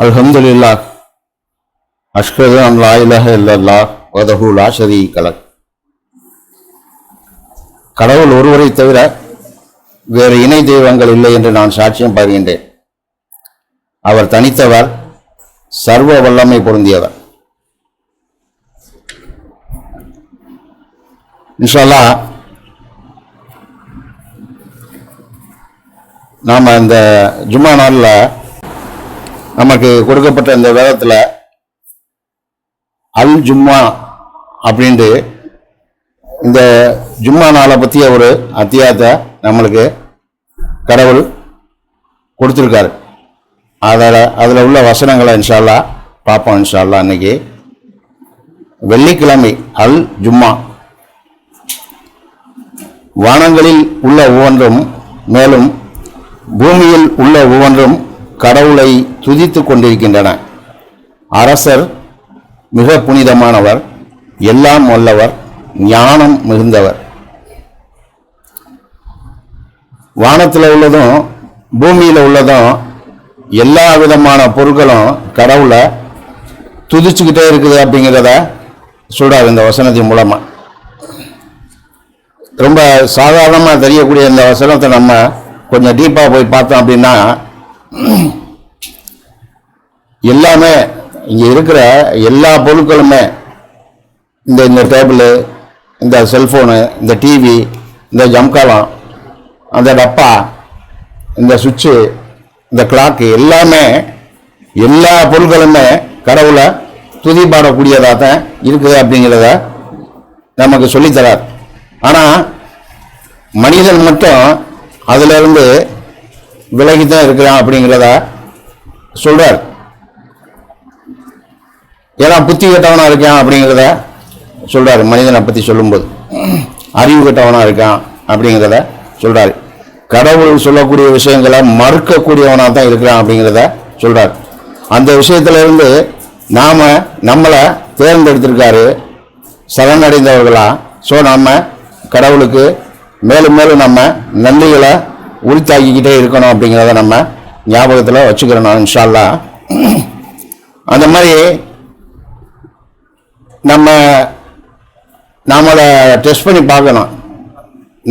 அல்ஹம்துலில்லாஹ் அஷ்ஹது அன் லா இலாஹ இல்லல்லாஹ் வஹ்தஹு லா ஷரீக லஹ். கடவுள் ஒருவரை தவிர வேறு இணை தெய்வங்கள் இல்லை என்று நான் சாட்சியம் பகிர்கின்றேன். அவர் தனித்தவர், சர்வ வல்லமை பொருந்தியவர். இன்ஷா அல்லாஹ் நாம் இந்த ஜும்மா நாளில் நமக்கு கொடுக்கப்பட்ட இந்த வேதத்தில் அல் ஜும்மா அப்படின்ட்டு இந்த ஜும்மா நாளை பற்றிய ஒரு அத்தியாயத்தை நம்மளுக்கு கடவுள் கொடுத்துருக்காரு. அதில் உள்ள வசனங்களை இன்ஷா அல்லாஹ் பார்ப்போம். இன்ஷா அல்லாஹ் இன்னைக்கு வெள்ளிக்கிழமை அல் ஜும்மா. வானங்களில் உள்ள ஒவ்வொன்றும் மேலும் பூமியில் உள்ள ஒவ்வொன்றும் கடவுளை துதித்து கொண்டிருக்கின்றன. அரசர் மிக புனிதமானவர், எல்லாம் வல்லவர், ஞானம் மிகுந்தவர். வானத்தில் உள்ளதும் பூமியில் உள்ளதும் எல்லா விதமான பொருட்களும் கடவுளை துதிச்சுக்கிட்டே இருக்குது அப்படிங்கிறத சொல்றார் இந்த வசனத்தின் மூலமா. ரொம்ப சாதாரணமாக தெரியக்கூடிய இந்த வசனத்தை நம்ம கொஞ்சம் டீப்பாக போய் பார்த்தோம் அப்படின்னா, எல்லாமே இங்கே இருக்கிற எல்லா பொருட்களுமே, இந்த டேபிள், இந்த செல்ஃபோனு, இந்த டிவி, இந்த ஜம்காலம், அந்த டப்பா, இந்த சுவிட்சு, இந்த கிளாக்கு, எல்லாமே எல்லா பொருட்களுமே கடவுளை துதி பாடக்கூடியதாக தான் இருக்குது அப்படிங்கிறத நமக்கு சொல்லித்தரார். ஆனால் மனிதன் மட்டும் அதிலிருந்து விலகித்தான் இருக்கிறான் அப்படிங்கிறத சொல்றார். ஏன்னா புத்தி கெட்டவனா இருக்கான் அப்படிங்கிறத சொல்றாரு. மனிதனை பற்றி சொல்லும்போது அறிவு கெட்டவனா இருக்கான் அப்படிங்கிறத சொல்றாரு. கடவுள் சொல்லக்கூடிய விஷயங்களை மறுக்கக்கூடியவனா தான் இருக்கிறான் அப்படிங்கிறத சொல்றாரு. அந்த விஷயத்துல இருந்து நம்மளை தேர்ந்தெடுத்திருக்காரு சரணடைந்தவர்களா. ஸோ நம்ம கடவுளுக்கு மேலும் மேலும் நம்ம நன்றிகளை உரித்தாக்கிக்கிட்டே இருக்கணும் அப்படிங்கிறத நம்ம ஞாபகத்தில் வச்சுக்கிறோம் இன்ஷா அல்லாஹ். அந்த மாதிரி நம்மளை டெஸ்ட் பண்ணி பார்க்கணும்.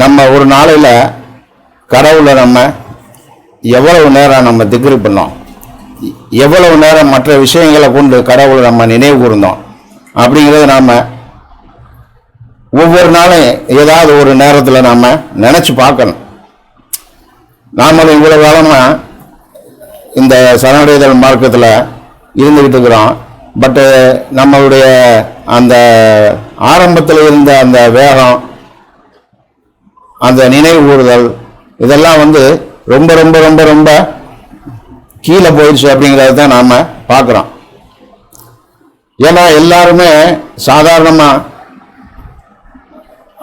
நம்ம ஒரு நாளையில் கடவுளை நம்ம எவ்வளவு நேரம் நம்ம திக்ரு பண்ணோம், எவ்வளவு நேரம் மற்ற விஷயங்களை கொண்டு கடவுளை நம்ம நினைவு கூர்ந்தோம் அப்படிங்கிறத நாம் ஒவ்வொரு நாளும் ஏதாவது ஒரு நேரத்தில் நாம் நினச்சி பார்க்கணும். நாமளும் இவ்வளவு காலமாக இந்த சரணடைதல் மார்க்கத்தில் இருந்துக்கிட்டு இருக்கிறோம். பட்டு நம்மளுடைய அந்த ஆரம்பத்தில் இருந்த அந்த வேகம், அந்த நினைவு கூறுதல், இதெல்லாம் ரொம்ப ரொம்ப ரொம்ப ரொம்ப கீழே போயிடுச்சு அப்படிங்கிறத தான் நாம் பார்க்குறோம். ஏன்னா எல்லாருமே சாதாரணமாக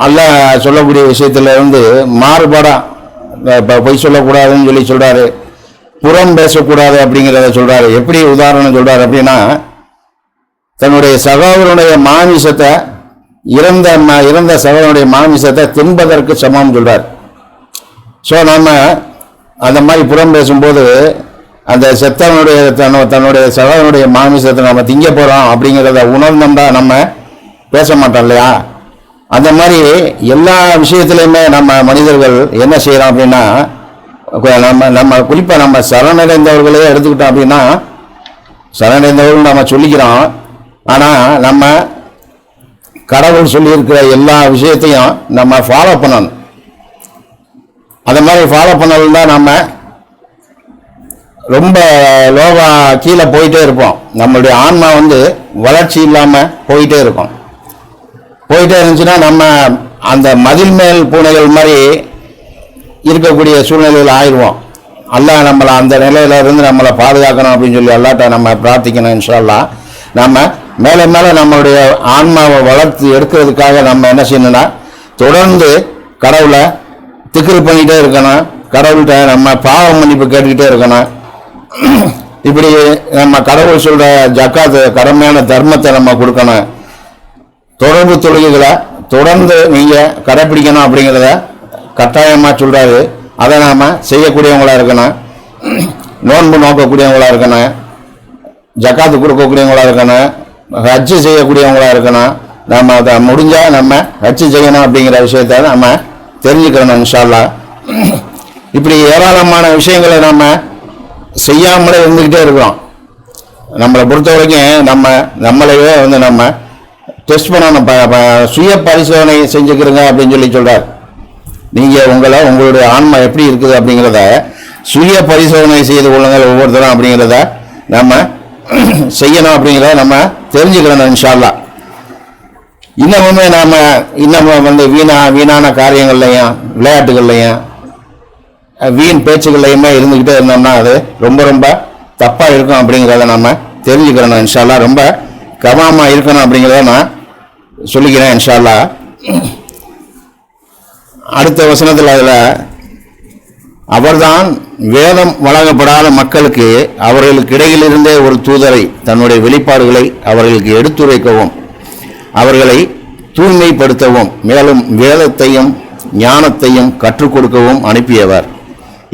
அல்லாஹ் சொல்லக்கூடிய விஷயத்துல மாறுபாடாக இப்போ பொய் சொல்லக்கூடாதுன்னு சொல்கிறாரு, புறம் பேசக்கூடாது அப்படிங்கிறத சொல்கிறாரு. எப்படி உதாரணம் சொல்கிறார் அப்படின்னா, தன்னுடைய சகோதரனுடைய மாமிசத்தை இறந்த சகோதரனுடைய மாமிசத்தை தின்பதற்கு சமம் சொல்கிறார். ஸோ நம்ம அந்த மாதிரி புறம் பேசும்போது அந்த செத்தவனுடைய தன்னுடைய சகோதரனுடைய மாமிசத்தை நம்ம திங்க போகிறோம் அப்படிங்கிறத உணர்ந்தோம்னா நம்ம பேச மாட்டோம் இல்லையா? அந்த மாதிரி எல்லா விஷயத்துலையுமே நம்ம மனிதர்கள் என்ன செய்கிறோம் அப்படின்னா, நம்ம குறிப்பாக நம்ம சரணடைந்தவர்களே எடுத்துக்கிட்டோம் அப்படின்னா, சரணடைந்தவர்கள் நம்ம சொல்லிக்கிறோம். ஆனால் நம்ம கடவுள் சொல்லியிருக்கிற எல்லா விஷயத்தையும் நம்ம ஃபாலோ பண்ணணும். அந்த மாதிரி ஃபாலோ பண்ணலன்னா நம்ம ரொம்ப கீழே போயிட்டே இருப்போம். நம்மளுடைய ஆன்மா வளர்ச்சி இல்லாமல் போயிட்டே இருந்துச்சுன்னா நம்ம அந்த மதில் மேல் பூனைகள் மாதிரி இருக்கக்கூடிய சூழ்நிலையில் ஆயிடுவோம். அல்லாஹ் நம்மளை அந்த நிலையில இருந்து நம்மளை பாதுகாக்கணும் அப்படின்னு சொல்லி அல்லாஹ்ட்ட நம்ம பிரார்த்திக்கணும். இன்ஷா அல்லாஹ் நம்ம மேலே மேலே நம்மளுடைய ஆன்மாவை வளர்த்து எடுக்கிறதுக்காக நம்ம என்ன செய்யணும்னா, தொடர்ந்து கடவுளை திக்ரு பண்ணிகிட்டே இருக்கணும். கடவுள்கிட்ட நம்ம பாவ மன்னிப்பு கேட்டுக்கிட்டே இருக்கணும். இப்படி நம்ம கடவுள் சொல்கிற ஜக்காத்து, கடமையான தர்மத்தை நம்ம கொடுக்கணும். தொடர்பு தொழுகைகளை தொடர்ந்து நீங்கள் கடைப்பிடிக்கணும் அப்படிங்கிறத கட்டாயமாக சொல்கிறாரு. அதை நாம் செய்யக்கூடியவங்களாக இருக்கணும். நோன்பு நோக்கக்கூடியவங்களாக இருக்கணும். ஜக்காத்து கொடுக்கக்கூடியவங்களா இருக்கணும், ஹஜ்ஜு செய்யக்கூடியவங்களா இருக்கணும். நம்ம அதை முடிஞ்சால் நம்ம ஹஜ்ஜு செய்யணும் அப்படிங்கிற விஷயத்த நம்ம தெரிஞ்சுக்கிறணும் இன்ஷா அல்லாஹ். இப்படி ஏராளமான விஷயங்களை நம்ம செய்யாமலே இருந்துக்கிட்டே இருக்கிறோம். நம்மளை பொறுத்த வரைக்கும் நம்மளையே நம்ம டெஸ்ட் பண்ணணும், சுய பரிசோதனை செஞ்சுக்கிறங்க அப்படின்னு சொல்கிறார். நீங்கள் உங்களுடைய ஆன்மா எப்படி இருக்குது அப்படிங்கிறத சுய பரிசோதனை செய்து கொள்ளுங்கள் ஒவ்வொருத்தரும் அப்படிங்கிறத நம்ம செய்யணும் அப்படிங்கிறத நம்ம தெரிஞ்சுக்கிறோம் இன்ஷா அல்லாஹ். இன்னமுமே வீணான காரியங்கள்லையும் விளையாட்டுகள்லையும் வீண் பேச்சுகள்லையுமே இருந்துக்கிட்டே இருந்தோம்னா அது ரொம்ப ரொம்ப தப்பாக இருக்கும் அப்படிங்கிறத நம்ம தெரிஞ்சுக்கிறோம் இன்ஷா அல்லாஹ். ரொம்ப கவனமாக இருக்கணும் அப்படிங்கிறத நான் சொல்லிக்கிறேன் இன்ஷா அல்லாஹ். அடுத்த வசனத்தில் அதில் அவர்தான் வேதம் வழங்கப்படாத மக்களுக்கு அவர்களுக்கு இடையிலிருந்தே ஒரு தூதரை தன்னுடைய வெளிப்பாடுகளை அவர்களுக்கு எடுத்துரைக்கவும் அவர்களை தூய்மைப்படுத்தவும் மேலும் வேதத்தையும் ஞானத்தையும் கற்றுக் கொடுக்கவும் அனுப்பியவர்.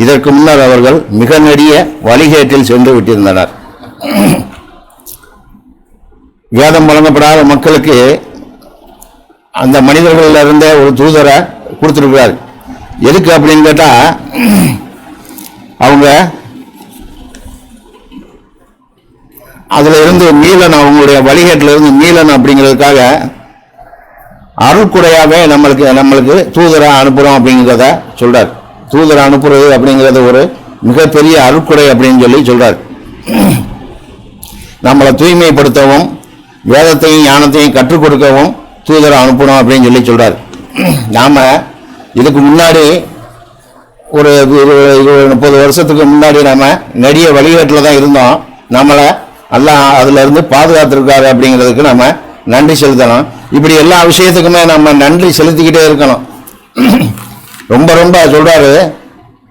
இதற்கு முன்னர் அவர்கள் மிக நெடிய வழிகேட்டில் சென்று விட்டிருந்தனர். வேதம் வழங்கப்படாத மக்களுக்கு அந்த மனிதர்களிலிருந்தே ஒரு தூதரை கொடுத்துருக்கிறார். எதுக்கு அப்படின்னு கேட்டால் அவங்க அதில் இருந்து மீளன், அவங்களுடைய வழிகேட்டில் இருந்து மீளன் அப்படிங்கிறதுக்காக அருள்குறையாகவே நம்மளுக்கு தூதரை அனுப்புகிறோம் அப்படிங்கிறத சொல்கிறார். தூதரை அனுப்புறது அப்படிங்கிறது ஒரு மிகப்பெரிய அருள்குறை அப்படின்னு சொல்கிறார். நம்மளை தூய்மைப்படுத்தவும் வேதத்தையும் ஞானத்தையும் கற்றுக் கொடுக்கவும் தூதரை அனுப்பணும் அப்படின்னு சொல்கிறார். நாம் இதுக்கு முன்னாடி ஒரு 30 வருஷத்துக்கு முன்னாடி நம்ம நெடிய வழிகேட்டில் தான் இருந்தோம். நம்மளை எல்லாம் அதிலிருந்து பாதுகாத்திருக்காரு அப்படிங்கிறதுக்கு நம்ம நன்றி செலுத்தணும். இப்படி எல்லா விஷயத்துக்குமே நம்ம நன்றி செலுத்திக்கிட்டே இருக்கணும். ரொம்ப ரொம்ப சொல்கிறாரு,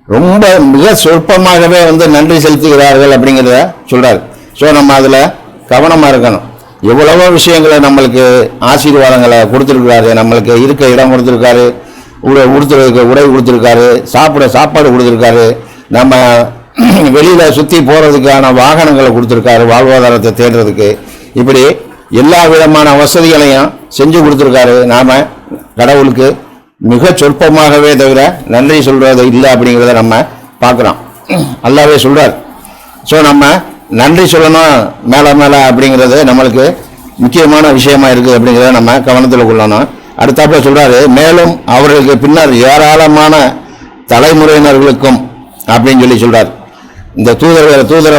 ரொம்ப மிக சொற்பமாகவே நன்றி செலுத்துகிறார்கள் அப்படிங்கிறத சொல்கிறார். ஸோ நம்ம அதில் கவனமாக இருக்கணும். எவ்வளவோ விஷயங்களை நம்மளுக்கு ஆசீர்வாதங்களை கொடுத்துருக்காரு, நம்மளுக்கு இருக்க இடம் கொடுத்துருக்காரு, உடுத்துறதுக்கு உடை கொடுத்துருக்காரு, சாப்பாடு கொடுத்துருக்காரு, நம்ம வெளியில் சுற்றி போகிறதுக்கான வாகனங்களை கொடுத்துருக்காரு, வாழ்வாதாரத்தை தேடுறதுக்கு. இப்படி எல்லா விதமான வசதிகளையும் செஞ்சு கொடுத்துருக்காரு. நாம் கடவுளுக்கு மிக சொற்பமாகவே தவிர நன்றி சொல்கிறது இல்லை அப்படிங்கிறத நம்ம பார்க்குறோம். அல்லாவே சொல்கிறார். ஸோ நம்ம நன்றி சொல்லணும் மேலே அப்படிங்கிறது நம்மளுக்கு முக்கியமான விஷயமா இருக்குது அப்படிங்கிறத நம்ம கவனத்தில் கொள்ளணும். அடுத்தாப்புல சொல்கிறாரு, மேலும் அவர்களுக்கு பின்னர் ஏராளமான தலைமுறையினர்களுக்கும் அப்படின்னு சொல்கிறார். இந்த தூதரை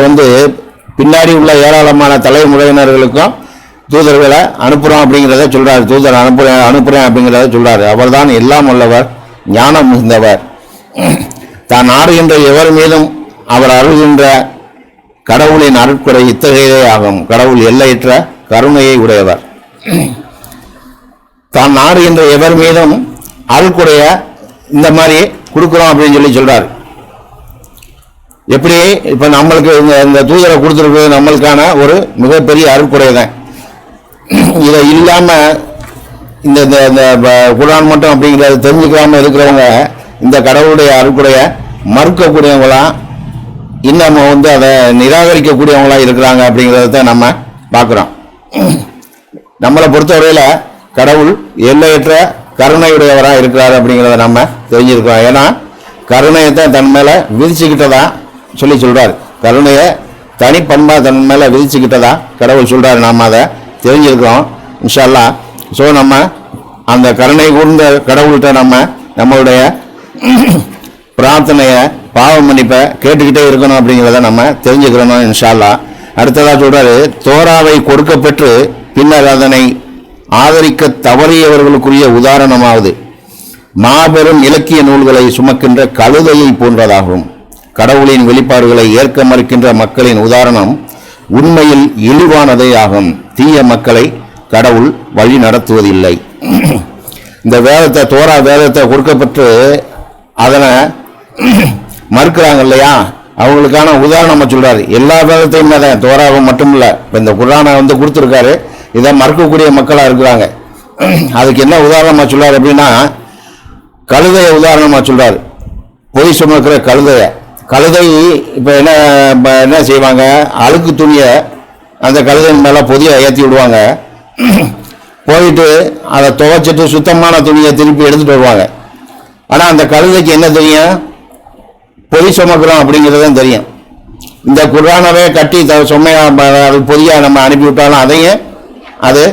பின்னாடி உள்ள ஏராளமான தலைமுறையினர்களுக்கும் தூதர்களை அனுப்புகிறோம் அப்படிங்கிறத சொல்கிறார். தூதரை அனுப்புகிறேன் அப்படிங்கிறத சொல்கிறார். அவர் தான் எல்லாம் உள்ளவர், ஞானம் மிகுந்தவர், தான் நாடுகின்ற எவர் மீதும் அவர் அருள்கின்ற கடவுளின் அருட்குறை இத்தகையதே ஆகும். கடவுள் எல்லையற்ற கருணையை உடையவர். தான் நாடுகின்ற எவர் மீதும் அருள்குறைய இந்த மாதிரி கொடுக்குறோம் அப்படின்னு சொல்றாரு. எப்படி இப்ப நம்மளுக்கு இந்த தூதரை கொடுத்துருக்கு நம்மளுக்கான ஒரு மிகப்பெரிய அருள்குறை தான். இதை இல்லாம இந்த குர்ஆன் மட்டும் அப்படிங்கிறத தெரிஞ்சுக்காம இருக்கிறவங்க இந்த கடவுளுடைய அருள்குறைய மறுக்கக்கூடியவங்களா இன்னும் அதை நிராகரிக்கக்கூடியவங்களா இருக்கிறாங்க அப்படிங்கிறத நம்ம பார்க்குறோம். நம்மளை பொறுத்தவரையில் கடவுள் எல்லையற்ற கருணையுடையவராக இருக்கிறார் அப்படிங்கிறத நம்ம தெரிஞ்சிருக்கிறோம். ஏன்னா கருணையத்தை தன் மேலே விதிச்சுக்கிட்டதா சொல்கிறார். கருணையை தனிப்பண்பாக தன் மேலே விதிச்சுக்கிட்டதா கடவுள் சொல்கிறார். நாம் அதை தெரிஞ்சிருக்கிறோம் இன்ஷா அல்லாஹ். ஸோ நம்ம அந்த கருணை கூர்ந்த கடவுள்கிட்ட நம்மளுடைய பிரார்த்தனையை பாவ மன்னிப்பை கேட்டுக்கிட்டே இருக்கணும் அப்படிங்கிறத நம்ம தெரிஞ்சுக்கிறோம் இன்ஷா அல்லாஹ். அடுத்ததாக சொல்கிறாரு, தோராவை கொடுக்கப்பெற்று பின்னர் அதனை ஆதரிக்க தவறியவர்களுக்குரிய உதாரணமாவது மாபெரும் இலக்கிய நூல்களை சுமக்கின்ற கழுதையை போன்றதாகும். கடவுளின் வெளிப்பாடுகளை ஏற்க மறுக்கின்ற மக்களின் உதாரணம் உண்மையில் இழிவானதே ஆகும். தீய மக்களை கடவுள் வழி நடத்துவதில்லை. இந்த தோரா வேதத்தை கொடுக்கப்பட்டு அதனை மறுக்கிறாங்க இல்லையா, அவங்களுக்கான உதாரணம் சொல்றாரு. எல்லா வேதத்தையும் தான், தோராவை மட்டும் இல்லை. இப்போ இந்த குர்ஆனை கொடுத்துருக்காரு, இதை மறுக்கக்கூடிய மக்களாக இருக்கிறாங்க. அதுக்கு என்ன உதாரணமாக சொல்றாரு அப்படின்னா, கழுதையை உதாரணமாக சொல்றாரு. பொய் சுமக்கிற கழுதை இப்போ என்ன செய்வாங்க, அழுக்கு துணியை அந்த கழுதையின் மேலே பொதியை ஏற்றி விடுவாங்க. போயிட்டு அதை துவைச்சிட்டு சுத்தமான துணியை திருப்பி எடுத்துகிட்டு வருவாங்க. ஆனால் அந்த கழுதைக்கு என்ன தெரியும்? பொதி சுமக்கிறோம் அப்படிங்கிறதும் தெரியும். இந்த குர்ஆனவே கட்டி அது பொதியாக நம்ம அனுப்பிவிட்டாலும் அதையும் அது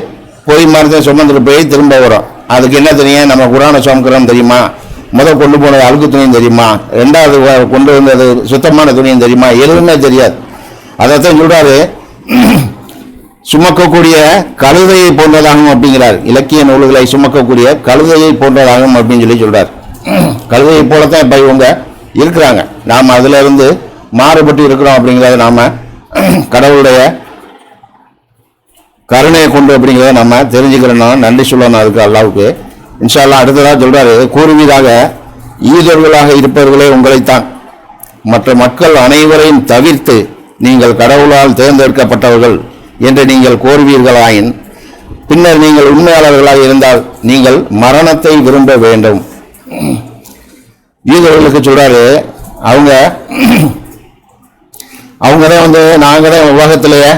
பொதி மாதிரி சுமந்துட்டு போய் திரும்ப வரும். அதுக்கு என்ன தெரியும்? நம்ம குர்ஆனை சுமக்கிறோம் தெரியுமா? கொண்டு போனது அழுக்கு துணியும் தெரியுமா? ரெண்டாவது கொண்டு வந்தது சுத்தமான துணியும் தெரியுமா? எதுவுமே தெரியாது. அதைத்தான் சொல்றாரு, சுமக்கக்கூடிய கழுதையை போன்றதாகும் அப்படிங்கிறார். இலக்கிய நூல்களை சுமக்கக்கூடிய கழுதையை போன்றதாகும் அப்படின்னு சொல்றார். கழுதையை போலத்தான் இப்ப இவங்க இருக்கிறாங்க. நாம் அதுல இருந்து மாறுபட்டு இருக்கிறோம் அப்படிங்கிறத நாம கடவுளுடைய கருணையை கொண்டு அப்படிங்கிறத நம்ம தெரிஞ்சுக்கிறோம். நன்றி சொல்லணும் அதுக்கு அல்லாவுக்கு. இன்ஷா அல்லாஹ் அடுத்ததாக சொல்றாரு, கூறுவீராக ஈதர்களாக இருப்பவர்களே உங்களைத்தான், மற்ற மக்கள் அனைவரையும் தவிர்த்து நீங்கள் கடவுளால் தேர்ந்தெடுக்கப்பட்டவர்கள் என்று நீங்கள் கோருவீர்களாயின் பின்னர் நீங்கள் உண்மையாளர்களாக இருந்தால் நீங்கள் மரணத்தை விரும்ப வேண்டும். யூதர்களுக்கு சொல்றாரு, அவங்க தான் நாங்கள் தான் உலகத்திலேயே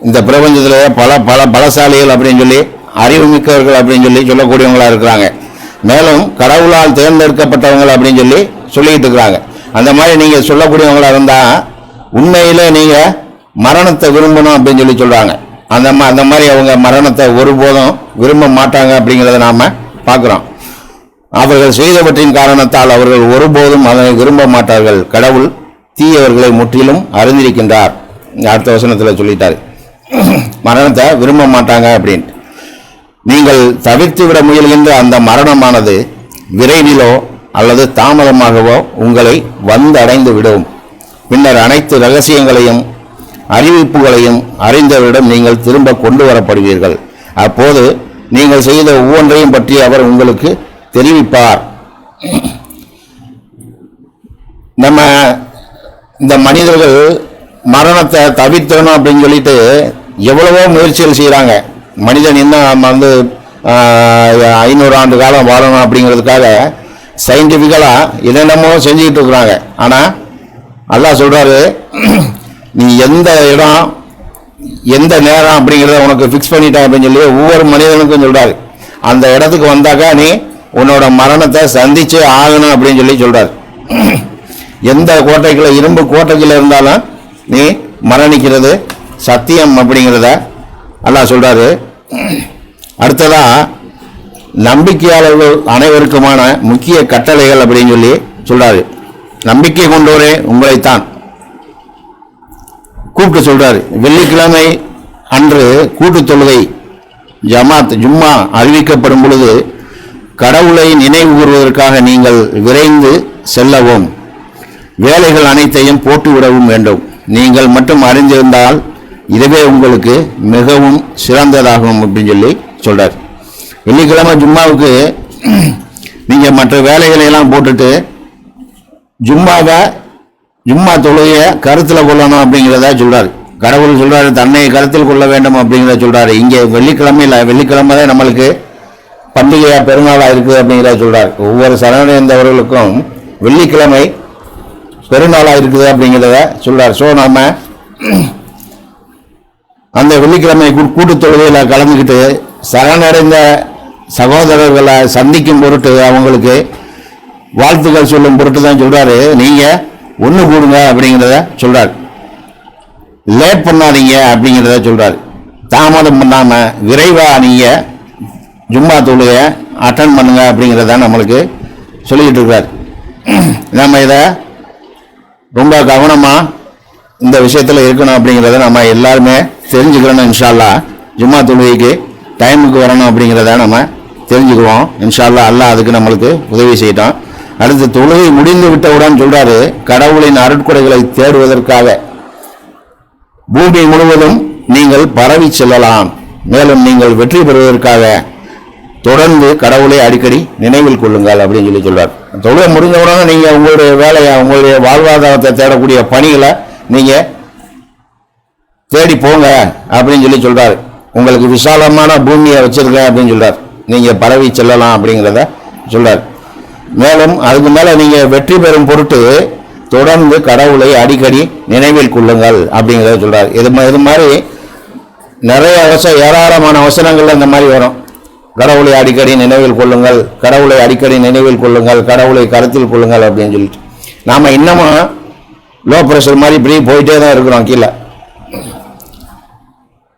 இந்த பிரபஞ்சத்திலேயே பல பலசாலிகள் அப்படின்னு சொல்லி அறிவுமிக்கவர்கள் அப்படின்னு சொல்லக்கூடியவங்களா இருக்கிறாங்க. மேலும் கடவுளால் தேர்ந்தெடுக்கப்பட்டவங்க அப்படின்னு சொல்லிட்டு இருக்கிறாங்க. அந்த மாதிரி நீங்க சொல்லக்கூடியவங்களா இருந்தா உண்மையிலே நீங்க மரணத்தை விரும்பணும் அப்படின்னு சொல்றாங்க. அந்த மாதிரி அவங்க மரணத்தை ஒருபோதும் விரும்ப மாட்டாங்க அப்படிங்கிறத நாம பார்க்கிறோம். அவர்கள் செய்தவற்றின் காரணத்தால் அவர்கள் ஒருபோதும் அதனை விரும்ப மாட்டார்கள். கடவுள் தீயவர்களை முற்றிலும் அறிந்திருக்கின்றார். அடுத்த வசனத்துல சொல்லிட்டாரு, மரணத்தை விரும்ப மாட்டாங்க அப்படின்ட்டு. நீங்கள் தவிர்த்து விட முயல்கின்ற அந்த மரணமானது விரைவிலோ அல்லது தாமதமாகவோ உங்களை வந்து அடைந்து விடும். பின்னர் அனைத்து ரகசியங்களையும் அறிவிப்புகளையும் அறிந்தவரிடம் நீங்கள் திரும்ப கொண்டு வரப்படுவீர்கள். அப்போது நீங்கள் செய்த ஒவ்வொன்றையும் பற்றி அவர் உங்களுக்கு தெரிவிப்பார். நம்ம இந்த மனிதர்கள் மரணத்தை தவிர்த்தணும் அப்படின்னு சொல்லிட்டு எவ்வளவோ முயற்சிகள் செய்கிறாங்க. மனிதன் இன்னும் 500 ஆண்டு காலம் வாழணும் அப்படிங்கிறதுக்காக சயின்டிஃபிக்கலாக என்னென்னமோ செஞ்சுக்கிட்டு இருக்கிறாங்க. ஆனால் அல்லாஹ் சொல்றாரு, நீ எந்த இடம் எந்த நேரம் அப்படிங்கிறத உனக்கு ஃபிக்ஸ் பண்ணிட்டேன் அப்படின்னு சொல்லி ஒவ்வொரு மனிதனுக்கும் சொல்றாரு. அந்த இடத்துக்கு வந்தாக்கா நீ உன்னோட மரணத்தை சந்திச்சே ஆகணும் அப்படின்னு சொல்றாரு. எந்த கோட்டைக்குள்ள இரும்பு கோட்டைக்குள்ள இருந்தாலும் நீ மரணிக்கிறது சத்தியம் அப்படிங்கிறத அல்லாஹ் சொல்றாரு. அடுத்ததா நம்பிக்கையாளர்கள் அனைவருக்குமான முக்கிய கட்டளைகள் அப்படின்னு சொல்றாரு. நம்பிக்கை கொண்டோரே உங்களைத்தான் கூப்பிட்டு சொல்றாரு. வெள்ளிக்கிழமை அன்று கூட்டு தொழுகை ஜமாத் ஜும்மா அறிவிக்கப்படும் பொழுது கடவுளை நினைவு கூறுவதற்காக நீங்கள் விரைந்து செல்லவும் வேலைகள் அனைத்தையும் போட்டுவிடவும் வேண்டும். நீங்கள் மட்டும் அறிந்திருந்தால் இதுவே உங்களுக்கு மிகவும் சிறந்ததாகும் அப்படின்னு சொல்றார். வெள்ளிக்கிழமை ஜும்மாவுக்கு நீங்க மற்ற வேலைகளை எல்லாம் போட்டுட்டு ஜும்மா தொழுகைய கருத்துல கொள்ளணும் அப்படிங்கிறத சொல்றாரு. கடவுள் சொல்றாரு, தன்னை கருத்தில் கொள்ள வேண்டும் அப்படிங்கிறத சொல்றாரு. இங்க வெள்ளிக்கிழமை தான் நம்மளுக்கு பண்டிகையா பெருநாளா இருக்குது அப்படிங்கிறத சொல்றாரு. ஒவ்வொரு சரணடைந்தவர்களுக்கும் வெள்ளிக்கிழமை பெருநாளா இருக்குது அப்படிங்கிறத சொல்றாரு. ஸோ நாம அந்த வெள்ளிக்கிழமை கூட்டு தொழுகையில கலந்துக்கிட்டு சரணடைந்த சகோதரர்களை சந்திக்கும் பொருட்டு அவங்களுக்கு வாழ்த்துக்கள் சொல்லும் பொருட்டு தான் சொல்றாரு. நீங்க ஒண்ணு கூடுங்க அப்படிங்கிறத சொல்றாரு. லேட் பண்ணாதீங்க அப்படிங்கிறத சொல்றாரு. தாமதம் பண்ணாம விரைவா நீங்க ஜும்மா தொழுகையை அட்டன் பண்ணுங்க அப்படிங்கிறத நம்மளுக்கு சொல்லிக்கிட்டு இருக்கிறார். நம்ம இதை ரொம்ப கவனமா இந்த விஷயத்துல இருக்கணும் அப்படிங்கிறத நம்ம எல்லாருமே தெரிஞ்சுக்கிறோம். இன்ஷா அல்லாஹ் ஜும்மா தொழுகைக்கு டைமுக்கு வரணும் அப்படிங்கிறத நம்ம தெரிஞ்சுக்குவோம். இன்ஷா அல்லாஹ் அல்லாஹ் அதுக்கு நம்மளுக்கு உதவி செய்யட்டும். அடுத்து தொழுகை முடிந்து விட்டவுடன் சொல்றாரு, கடவுளின் அருட்கொடைகளை தேடுவதற்காக பூமி முழுவதும் நீங்கள் பரவி செல்லலாம். மேலும் நீங்கள் வெற்றி பெறுவதற்காக தொடர்ந்து கடவுளை அடிக்கடி நினைவில் கொள்ளுங்கள் அப்படின்னு சொல்றார். தொழுகை முடிஞ்சவுடனே நீங்க உங்களுடைய வேலையை உங்களுடைய வாழ்வாதாரத்தை தேடக்கூடிய பணிகளை நீங்க தேடி போங்க அப்படின்னு சொல்றாரு. உங்களுக்கு விசாலமான பூமியை வச்சிருக்கேன் அப்படின்னு சொல்றாரு. நீங்க பரவி செல்லலாம் அப்படிங்கிறத சொல்றாரு. மேலும் அதுக்கு மேல நீங்க வெற்றி பெறும் பொருட்டு தொடர்ந்து கடவுளை அடிக்கடி நினைவில் கொள்ளுங்கள் அப்படிங்கிறத சொல்றாரு. இது மாதிரி நிறைய ஏராளமான வசனங்கள்ல இந்த மாதிரி வரும். கடவுளை அடிக்கடி நினைவில் கொள்ளுங்கள், கடவுளை அடிக்கடி நினைவில் கொள்ளுங்கள், கடவுளை கருத்தில் கொள்ளுங்கள் அப்படின்னு சொல்லிட்டு நாம இன்னமும் லோ ப்ரெஷர் மாதிரி இப்படி போயிட்டே தான் இருக்கிறோம் கீழே.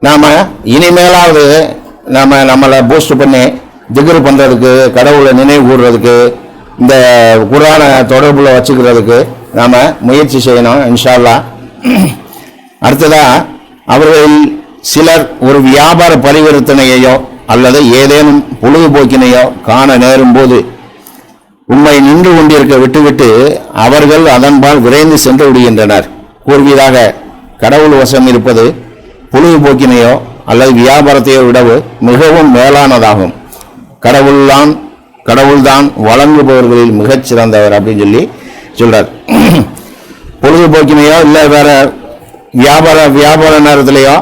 நாம இனிமேலாவது நம்மளை பூஸ்ட் பண்ணி திக்ரு பண்றதுக்கு, கடவுளை நினைவு கூறுறதுக்கு, இந்த குர்ஆனை தொடர்புல வச்சுக்கிறதுக்கு நாம முயற்சி செய்யணும் இன்ஷா அல்லாஹ். அடுத்ததா, அவர்கள் சிலர் ஒரு வியாபார பரிவர்த்தனையோ அல்லது ஏதேனும் பொழுதுபோக்கினையோ காண நேரும் போது உண்மை நின்று கொண்டிருக்க விட்டுவிட்டு அவர்கள் அதன்பால் விரைந்து சென்று விடுகின்றனர். கூறுவீராக, கடவுள் வசம் இருப்பது பொழுதுபோக்கினையோ அல்லது வியாபாரத்தையோ விடவும் மிகவும் மேலானதாகும். கடவுள்தான் வழங்குபவர்களில் மிகச் சிறந்தவர் அப்படின்னு சொல்றார். பொழுதுபோக்கினையோ இல்லை வேற வியாபார நேரத்திலேயோ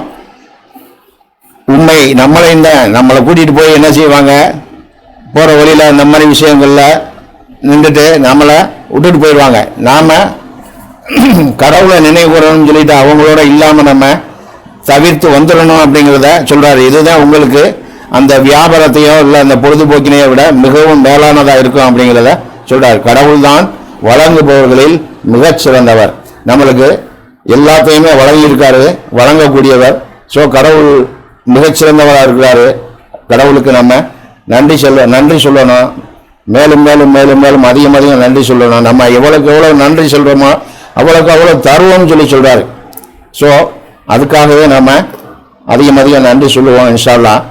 உண்மை நம்மளை கூட்டிட்டு போய் என்ன செய்வாங்க, போற வழியில இந்த மாதிரி விஷயங்கள்ல நின்றுட்டு நம்மளை விட்டுட்டு போயிடுவாங்க. நாம கடவுளை நினைவு கூறணும்னு சொல்லிட்டு அவங்களோட இல்லாம நம்ம தவிர்த்து வந்துடணும் அப்படிங்கிறத சொல்றாரு. இதுதான் உங்களுக்கு அந்த வியாபாரத்தையோ இல்லை அந்த பொழுதுபோக்கினையோ விட மிகவும் மேலானதா இருக்கும் அப்படிங்கிறத சொல்றாரு. கடவுள் தான் வழங்குபவர்களில் மிகச் சிறந்தவர். நம்மளுக்கு எல்லாத்தையுமே வழங்கியிருக்காரு, வழங்கக்கூடியவர். ஸோ கடவுள் மிகச்சிறந்தவராக இருக்கிறாரு. கடவுளுக்கு நம்ம நன்றி சொல்லணும். மேலும் மேலும் மேலும் மேலும் அதிகம் நன்றி சொல்லணும். நம்ம எவ்வளவுக்கு எவ்வளவு நன்றி சொல்றோமோ அவ்வளவுக்கு அவ்வளவு தருவோம்னு சொல்றாரு. ஸோ அதுக்காகவே நம்ம அதிகம் நன்றி சொல்லுவோம் இன்ஷா அல்லாஹ்.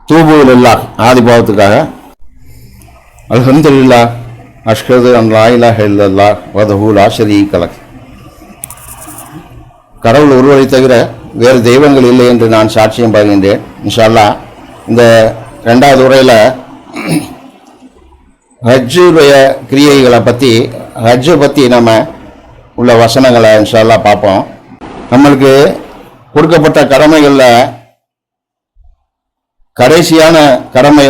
தூபு லில்லாஹ், ஆதிபாவத்துக்காக. அல்ஹம்துலில்லாஹ், அஷ்ஹது அன் லா இலாஹ இல்லல்லாஹ் வஹ்தஹு லா ஷரீக லஹ். கடவுள் ஒருவரை தவிர வேறு தெய்வங்கள் இல்லை என்று நான் சாட்சியம் பகிர்கின்றேன். இன்ஷா அல்லாஹ் இந்த 2வது உரையில ஹஜ்ஜுடைய கிரியைகளை பற்றி, ஹஜ்ஜை பற்றி நம்ம உள்ள வசனங்களை இன்ஷா அல்லாஹ் பார்ப்போம். நம்மளுக்கு கொடுக்கப்பட்ட கடமைகளில் கடைசியான கடமை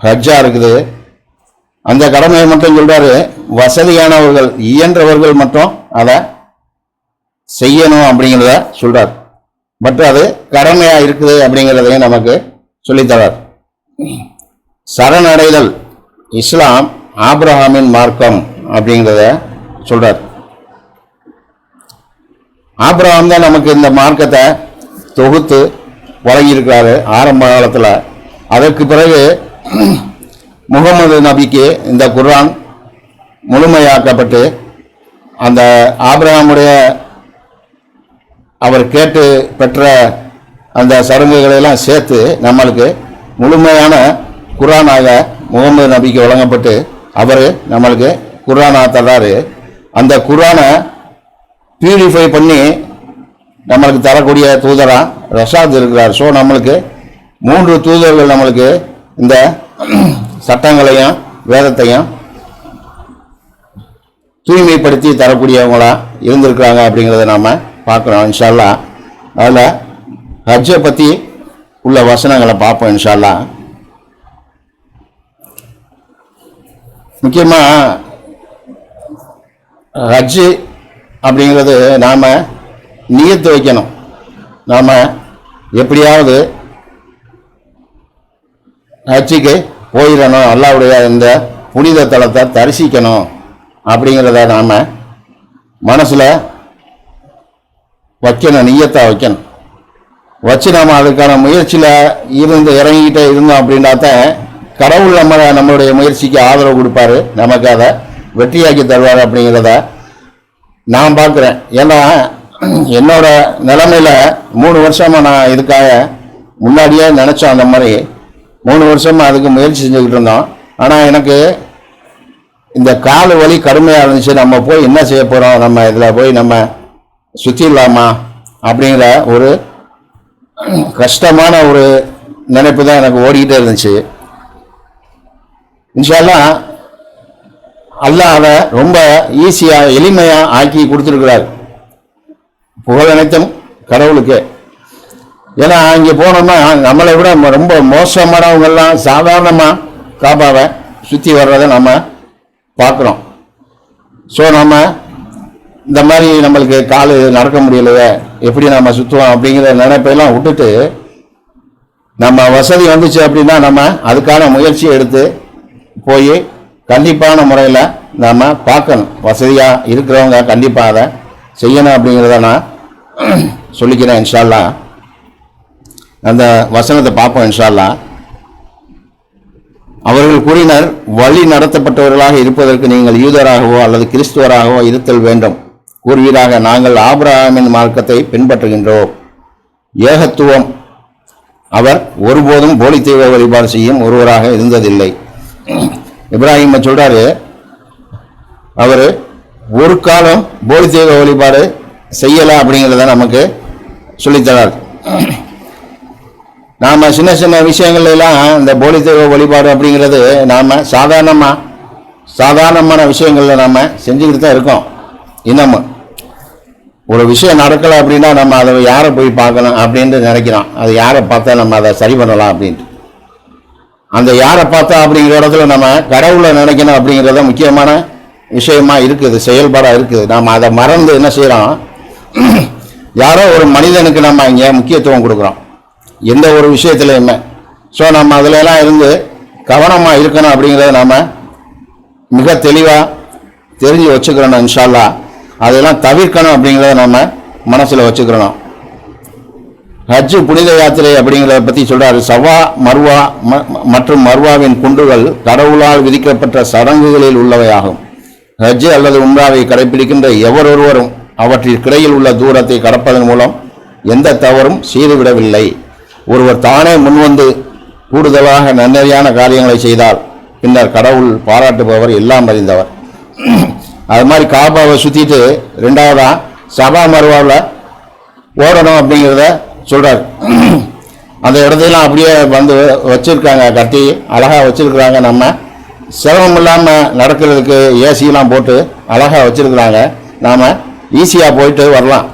ஹஜ்ஜா இருக்குது. அந்த கடமையை மட்டும் சொல்றாரு, வசதியானவர்கள் இயன்றவர்கள் மட்டும் அதை செய்யணும் அப்படிங்கிறத சொல்றார். பட் அது கடமையா இருக்குது அப்படிங்கிறதையும் நமக்கு சொல்லித்தரார். சரணடைதல் இஸ்லாம் ஆபிரகாமின் மார்க்கம் அப்படிங்கிறத சொல்றார். ஆபிரகாம் தான் நமக்கு இந்த மார்க்கத்தை தொகுத்து வழங்கியிருக்கிறாரு ஆரம்ப காலத்தில். அதற்கு பிறகு முகமது நபிக்கு இந்த குர்ஆன் முழுமையாக்கப்பட்டு அந்த ஆபிரகாமுடைய அவர் கேட்டு பெற்ற அந்த சடங்குகளெல்லாம் சேர்த்து நம்மளுக்கு முழுமையான குர்ஆனாக முகமது நபிக்கு வழங்கப்பட்டு அவர் நம்மளுக்கு குர்ஆனா தர்றாரு. அந்த குர்ஆனை பியூரிஃபை பண்ணி நம்மளுக்கு தரக்கூடிய தூதரா ரஷாத் இருக்கிறார். ஸோ நம்மளுக்கு 3 தூதர்கள் நம்மளுக்கு இந்த சட்டங்களையும் வேதத்தையும் தூய்மைப்படுத்தி தரக்கூடியவங்களா இருந்திருக்கிறாங்க அப்படிங்கிறத நாம பார்க்குறோம் இன்ஷா அல்லாஹ். அதில் ஹஜ்ஜை பற்றி உள்ள வசனங்களை பார்ப்போம் இன்ஷா அல்லாஹ். முக்கியமாக ஹஜ்ஜு அப்படிங்கிறது நாம் நியத்து வைக்கணும். நாம் எப்படியாவது ஹஜ்ஜுக்கு போயிடணும், அல்லாஹ்வுடைய இந்த புனித தலத்தை தரிசிக்கணும் அப்படிங்கிறத நாம் மனசில் வைக்கணும், நியத்தா வைக்கணும். வச்சு நாம் அதுக்கான முயற்சியில் இறங்கிக்கிட்டே இருந்தோம் அப்படின்னா தான் கடவுள் நம்மளுடைய முயற்சிக்கு ஆதரவு கொடுப்பாரு, நமக்கு அதை வெற்றியாக்கி தருவார் அப்படிங்கிறத நான் பார்க்குறேன். ஏன்னா என்னோட நிலைமையில் 3 வருஷமாக நான் இதுக்காக முன்னாடியே நினச்சோம். அந்த மாதிரி 3 வருஷமாக அதுக்கு முயற்சி செஞ்சுக்கிட்டு இருந்தோம். ஆனால் எனக்கு இந்த கால் வலி கடுமையாக இருந்துச்சு. நம்ம போய் என்ன செய்ய போகிறோம், நம்ம இதில் போய் நம்ம சுற்றிடலாமா அப்படிங்கிற ஒரு கஷ்டமான ஒரு நினைப்பு தான் எனக்கு ஓடிக்கிட்டே இருந்துச்சு. இன்ஷா அல்லாஹ் அல்லாஹ் அதை ரொம்ப ஈஸியாக எளிமையாக ஆக்கி கொடுத்துருக்கிறார். புகழ் அனைத்தும் கடவுளுக்கு. ஏன்னா இங்கே போனோம்னா நம்மளை விட ரொம்ப மோசமானவங்கெல்லாம் சாதாரணமாக காபாவை சுற்றி வர்றதை நம்ம பார்க்குறோம். ஸோ நம்ம இந்த மாதிரி நம்மளுக்கு காலு நடக்க முடியலையே, எப்படி நம்ம சுற்றுவோம் அப்படிங்கிற நினைப்பெல்லாம் விட்டுட்டு, நம்ம வசதி வந்துச்சு அப்படின்னா நம்ம அதுக்கான முயற்சியை எடுத்து போய் கண்டிப்பான முறையில் நாம் பார்க்கணும். வசதியாக இருக்கிறவங்க கண்டிப்பாக அதை செய்யணும் அப்படிங்கிறத நான் சொல்லிக்கிறேன். இன்ஷா அல்லாஹ் அந்த வசனத்தை பார்ப்போம். இன்ஷா அல்லாஹ். அவர்கள் கூறினர், வழி நடத்தப்பட்டவர்களாக இருப்பதற்கு நீங்கள் யூதராகவோ அல்லது கிறிஸ்துவராகவோ இருத்தல் வேண்டும். கூறுவீராக, நாங்கள் ஆபிரகாமின் மார்க்கத்தை பின்பற்றுகின்றோம். ஏகத்துவம், அவர் ஒருபோதும் போலி தெய்வ வழிபாடு செய்யும் ஒருவராக இருந்ததில்லை. இப்ராஹிம் சொல்றாரு, அவர் ஒரு காலம் போலி தெய்வ வழிபாடு செய்யலை அப்படிங்கிறத நமக்கு சொல்லித்தரார். நாம் சின்ன சின்ன விஷயங்கள்லாம் இந்த போலி தெய்வ வழிபாடு அப்படிங்கிறது நாம் சாதாரணமான விஷயங்களில் நாம் செஞ்சுக்கிட்டு தான் இருக்கோம். இன்னமும் ஒரு விஷயம் நடக்கலை அப்படின்னா நம்ம அதை யாரை போய் பார்க்கணும் அப்படின்ட்டு நினைக்கிறோம். அது யாரை பார்த்தா நம்ம அதை சரி பண்ணலாம் அப்படின்ட்டு. அந்த யாரை பார்த்தா அப்படிங்கிற இடத்துல நம்ம கடவுளை நினைக்கணும் அப்படிங்கிறத முக்கியமான விஷயமா இருக்குது, செயல்பாடாக இருக்குது. நாம் அதை மறந்து என்ன செய்கிறோம், யாரோ ஒரு மனிதனுக்கு நம்ம இங்கே முக்கியத்துவம் கொடுக்குறோம் எந்த ஒரு விஷயத்துலையுமே. ஸோ நம்ம அதிலெல்லாம் இருந்து கவனமாக இருக்கணும் அப்படிங்கிறத நம்ம மிக தெளிவாக தெரிஞ்சு வச்சுக்கிறோம். இன்ஷா அல்லாஹ் அதெல்லாம் தவிர்க்கணும் அப்படிங்கிறத நம்ம மனசில் வச்சுக்கிறோம். ஹஜ்ஜு புனித யாத்திரை அப்படிங்கிறத பற்றி சொல்கிறாரு. சவா மர்வா மற்றும் மர்வாவின் குன்றுகள் கடவுளால் விதிக்கப்பட்ட சடங்குகளில் உள்ளவையாகும். ஹஜ்ஜு அல்லது உம்ராவை கடைபிடிக்கின்ற எவரொருவரும் அவற்றிற்கிடையில் உள்ள தூரத்தை கடப்பதன் மூலம் எந்த தவறும் செய்துவிடவில்லை. ஒருவர் தானே முன்வந்து கூடுதலாக நன்னறியான காரியங்களை செய்தால் பின்னர் கடவுள் பாராட்டுபவர், எல்லாம் அறிந்தவர். அது மாதிரி காபாவை சுற்றிட்டு ரெண்டாவதா சபா மர்வாவில் ஓடணும் அப்படிங்கிறத சொல்கிறார். அந்த இடத்தையெல்லாம் அப்படியே வந்து வச்சுருக்காங்க, கட்டி அழகாக வச்சுருக்குறாங்க. நம்ம சிரமம் இல்லாமல் நடக்கிறதுக்கு ஏசியெலாம் போட்டு அழகாக வச்சுருக்குறாங்க. நாம் ஈஸியாக போயிட்டு வரலாம்.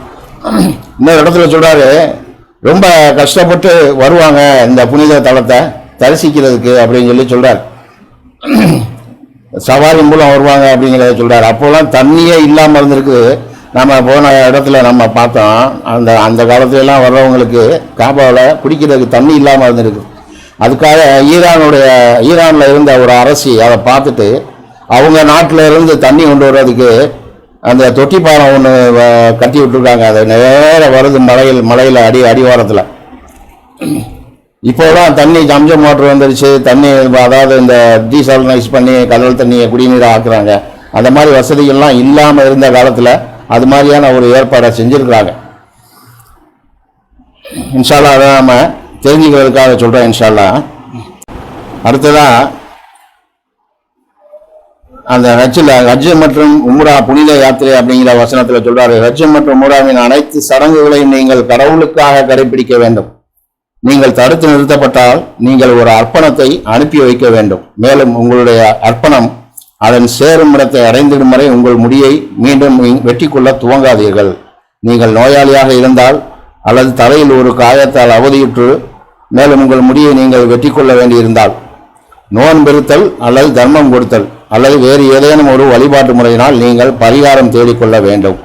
இன்னொரு இடத்துல சொல்கிறாரு, ரொம்ப கஷ்டப்பட்டு வருவாங்க இந்த புனித தலத்தை தரிசிக்கிறதுக்கு அப்படின்னு சொல்கிறார். சவாரி மூலம் வருவாங்க அப்படிங்கிறத சொல்கிறார். அப்போலாம் தண்ணியே இல்லாமல் இருந்திருக்கு. நம்ம போன இடத்துல நம்ம பார்த்தோம், அந்த காலத்துலலாம் வர்றவங்களுக்கு காபாவில் குடிக்கிறதுக்கு தண்ணி இல்லாமல் இருந்திருக்கு. அதுக்காக ஈரானில் இருந்த ஒரு அரசி அதை பார்த்துட்டு அவங்க நாட்டில் இருந்து தண்ணி கொண்டு வர்றதுக்கு அந்த தொட்டி பாலம் ஒன்று கட்டி விட்டுருக்காங்க. அது நேராக வருது மலையில் அடிவாரத்தில். இப்போதான் தண்ணி ஜம்ஜம் மோட்டர் வந்துருச்சு. தண்ணி அதாவது இந்த டீசாலினைஸ் பண்ணி கடல் தண்ணியை குடிநீரை ஆக்குறாங்க. அந்த மாதிரி வசதிகள்லாம் இல்லாமல் இருந்த காலத்தில் அது மாதிரியான ஒரு ஏற்பாடை செஞ்சுருக்குறாங்க. இன்ஷா அல்லாஹ் அதை நம்ம தெரிஞ்சுக்கிறதுக்காக சொல்கிறேன். இன்ஷா அல்லாஹ் அடுத்ததாக அந்த ஹஜ்ஜு மற்றும் உம்ரா புனித யாத்திரை அப்படிங்கிற வசனத்தில் சொல்றாரு, ஹஜ்ஜு மற்றும் உம்ராவின் அனைத்து சடங்குகளையும் நீங்கள் கடவுளுக்காக கடைபிடிக்க வேண்டும். நீங்கள் தடுத்து நிறுத்தப்பட்டால் நீங்கள் ஒரு அர்ப்பணத்தை அனுப்பி வைக்க வேண்டும். மேலும் உங்களுடைய அர்ப்பணம் அதன் சேரும் இடத்தை அடைந்திடும் வரை உங்கள் முடியை மீண்டும் வெட்டி கொள்ள துவங்காதீர்கள். நீங்கள் நோயாளியாக இருந்தால் அல்லது தலையில் ஒரு காயத்தால் அவதியுற்று மேலும் உங்கள் முடியை நீங்கள் வெட்டி கொள்ள வேண்டியிருந்தால், நோன்பெருத்தல் அல்லது தர்மம் கொடுத்தல் அல்லது வேறு ஏதேனும் ஒரு வழிபாட்டு முறையினால் நீங்கள் பரிகாரம் தேடிக்கொள்ள வேண்டும்.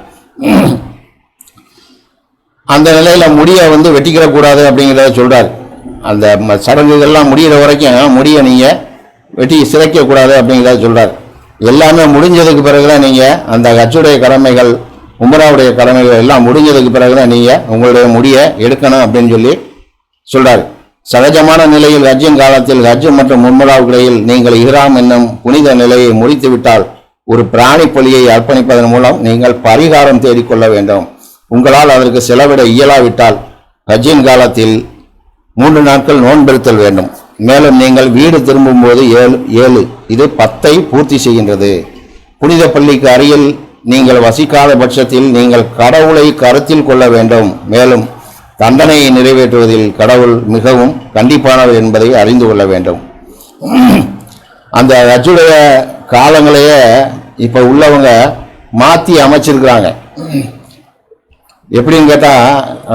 அந்த நிலையில முடியை வெட்டிக்கிடக்கூடாது அப்படிங்கிறத சொல்றாரு. அந்த சடங்குகள்லாம் முடிகிற வரைக்கும் முடியை நீங்க வெட்டி சிதைக்கக்கூடாது அப்படிங்கிறத சொல்றாரு. எல்லாமே முடிஞ்சதுக்கு பிறகுதான் நீங்க அந்த ஹஜ்ஜுடைய கடமைகள் உம்ராவுடைய கடமைகள் எல்லாம் முடிஞ்சதுக்கு பிறகுதான் நீங்க உங்களுடைய முடியை எடுக்கணும் அப்படின்னு சொல்லி சொல்றாரு. சகஜமான நிலையில் ஹஜ்ஜின் காலத்தில் ஹஜ்ஜு மற்றும் உம்ராவுக்கிடையில் நீங்கள் இஹ்ராம் என்னும் புனித நிலையை முடித்துவிட்டால் ஒரு பிராணி பலியை அர்ப்பணிப்பதன் மூலம் நீங்கள் பரிகாரம் தேடிக்கொள்ள வேண்டும். உங்களால் அதற்கு செலவிட இயலாவிட்டால் ஹஜ்ஜின் காலத்தில் 3 நாட்கள் நோன்பெருத்தல் வேண்டும். மேலும் நீங்கள் வீடு திரும்பும் போது 7 இது 10ஐ பூர்த்தி செய்கின்றது. புனித பள்ளிக்கு அருகில் நீங்கள் வசிக்காத பட்சத்தில் நீங்கள் கடவுளை கருத்தில் கொள்ள வேண்டும். மேலும் தண்டனையை நிறைவேற்றுவதில் கடவுள் மிகவும் கண்டிப்பானவர் என்பதை அறிந்து கொள்ள வேண்டும். அந்த ஹஜ்ஜுடைய காலங்களையே இப்போ உள்ளவங்க மாற்றி அமைச்சிருக்கிறாங்க. எப்படின்னு கேட்டால்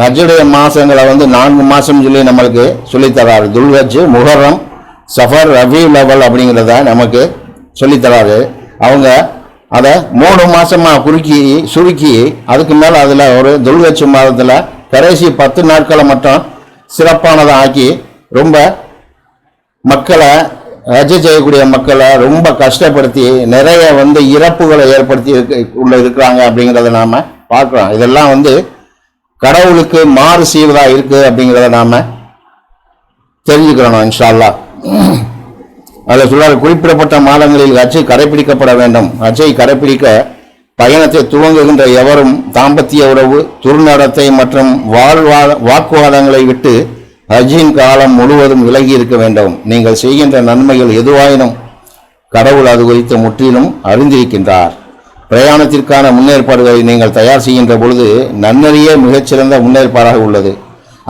ஹஜ்ஜுடைய மாதங்களை 4 மாதம் சொல்லி நம்மளுக்கு சொல்லித்தராரு. துல்ஹஜ், முஹர்ரம், சஃபர், ரபீஉல் அவல் அப்படிங்கிறத நமக்கு சொல்லித்தராரு. அவங்க அதை 3 மாசமா சுருக்கி அதுக்கு மேலே அதில் ஒரு துல்கட்சி மாதத்தில் கடைசி 10 நாட்களை மட்டும் சிறப்பானதை ஆக்கி ரொம்ப மக்களை ஹஜ் செய்யக்கூடிய மக்களை ரொம்ப கஷ்டப்படுத்தி நிறைய இறப்புகளை ஏற்படுத்தி இருக்கிறாங்க அப்படிங்கிறத நாம பார்க்கிறோம். இதெல்லாம் கடவுளுக்கு மாறு செய்வதா இருக்கு அப்படிங்கிறத நாம தெரிஞ்சுக்கிறோம் இன்ஷா அல்லாஹ். அதில் சொல்றாரு, குறிப்பிடப்பட்ட மாதங்களில் ஹஜ்ஜை கடைபிடிக்கப்பட வேண்டும். ஹஜ்ஜை கடைபிடிக்க பயணத்தை துவங்குகின்ற எவரும் தாம்பத்திய உறவு, துர்நடத்தை மற்றும் வாக்குவாதங்களை விட்டு ஹஜ்ஜின் காலம் முழுவதும் விலகி இருக்க வேண்டும். நீங்கள் செய்கின்ற நன்மைகள் எதுவாயினும் கடவுள் அது குறித்து முற்றிலும் அறிந்திருக்கின்றார். பிரயாணத்திற்கான முன்னேற்பாடுகளை நீங்கள் தயார் செய்கின்ற பொழுது நன்னறியே மிகச்சிறந்த முன்னேற்பாடாக உள்ளது.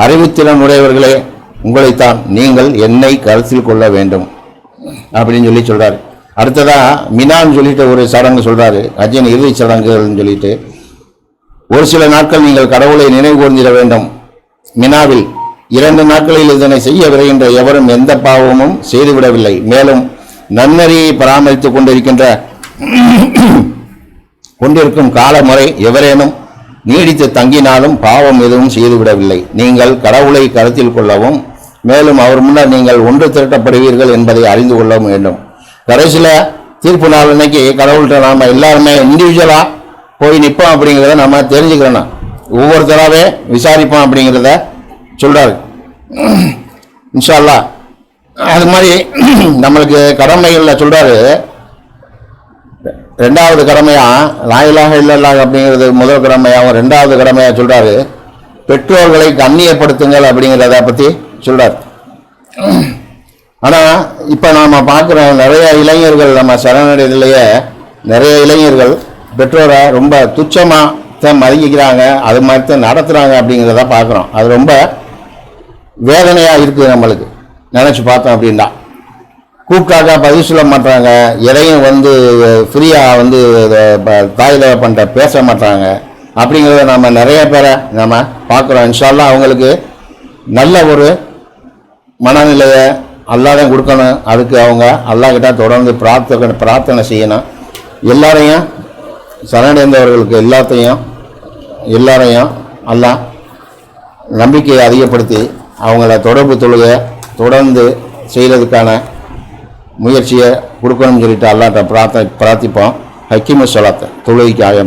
அறிவுத்திறன் உடையவர்களே, உங்களைத்தான் நீங்கள் என்னை கருத்தில் கொள்ள வேண்டும் அப்படின்னு சொல்றாரு. அடுத்ததா மினான்னு சொல்லிட்டு ஒரு சடங்கு சொல்றாரு, ஹஜ்ஜின் இறுதி சடங்குகள்னு சொல்லிட்டு. ஒரு சில நாட்கள் நீங்கள் கடவுளை நினைவு கூர்ந்திட வேண்டும். மினாவில் 2 நாட்களில் இதனை செய்ய விரைகின்ற எவரும் எந்த பாவமும் செய்துவிடவில்லை. மேலும் நன்னறியை பராமரித்துக் கொண்டிருக்கும் காலமுறை எவரேனும் நீடித்து தங்கினாலும் பாவம் எதுவும் செய்துவிடவில்லை. நீங்கள் கடவுளை கருத்தில் கொள்ளவும் மேலும் அவர் முன்னர் நீங்கள் ஒன்று திரட்டப்படுவீர்கள் என்பதை அறிந்து கொள்ளவும் வேண்டும். கடைசியில் தீர்ப்பு நாள் அன்னைக்கு கடவுள்கிட்ட நாம எல்லாருமே இண்டிவிஜுவலா போய் நிற்போம் அப்படிங்கிறத நம்ம தெரிஞ்சுக்கிறோம். ஒவ்வொருத்தராகவே விசாரிப்போம் அப்படிங்கிறத சொல்றாரு இன்ஷா அல்லாஹ். அது மாதிரி நம்மளுக்கு கடமைகளில் சொல்றாரு, 2வது கடமையா லா இலாஹ இல்லல்லாஹ் அப்படிங்கிறது முதல் கடமையாகவும் 2வது கடமையா சொல்றாரு பெற்றோர்களை கண்ணியப்படுத்துங்கள் அப்படிங்கிறத பத்தி சொல்றாரு. ஆனா இப்ப நாம பார்க்கிறோம் நிறைய இளைஞர்கள், நம்ம சரணடையிலேயே நிறைய இளைஞர்கள் பெற்றோரை ரொம்ப துச்சமா மதிக்கிறாங்க, அது மாதிரி தான் நடத்துறாங்க அப்படிங்கிறத பார்க்குறோம். அது ரொம்ப வேதனையாக இருக்குது நம்மளுக்கு நினச்சி பார்த்தோம் அப்படின்னா. கூப்பிட்டாக்கா பதில் சொல்ல மாட்டாங்க, எதையும் ஃப்ரீயாக தாயில் பண்ணுற பேச மாட்டாங்க அப்படிங்கிறத நம்ம நிறைய பேரை நம்ம பார்க்குறோம். இன்ஷா அல்லாஹ் அவங்களுக்கு நல்ல ஒரு மனநிலையை அல்லாஹ் தான் கொடுக்கணும். அதுக்கு அவங்க அல்லாஹ்கிட்ட தொடர்ந்து பிரார்த்தனை செய்யணும். எல்லாரையும் சரணடைந்தவர்களுக்கு எல்லாரையும் அல்லாஹ் நம்பிக்கையை அதிகப்படுத்தி அவங்கள தொடர்ந்து செய்கிறதுக்கான முயற்சியை கொடுக்கணும்னு சொல்லிட்டு அல்லாஹ்ட்ட பிரார்த்திப்போம். ஹக்கீமு ஸலாத் தொழுகைக்கு ஆயம்.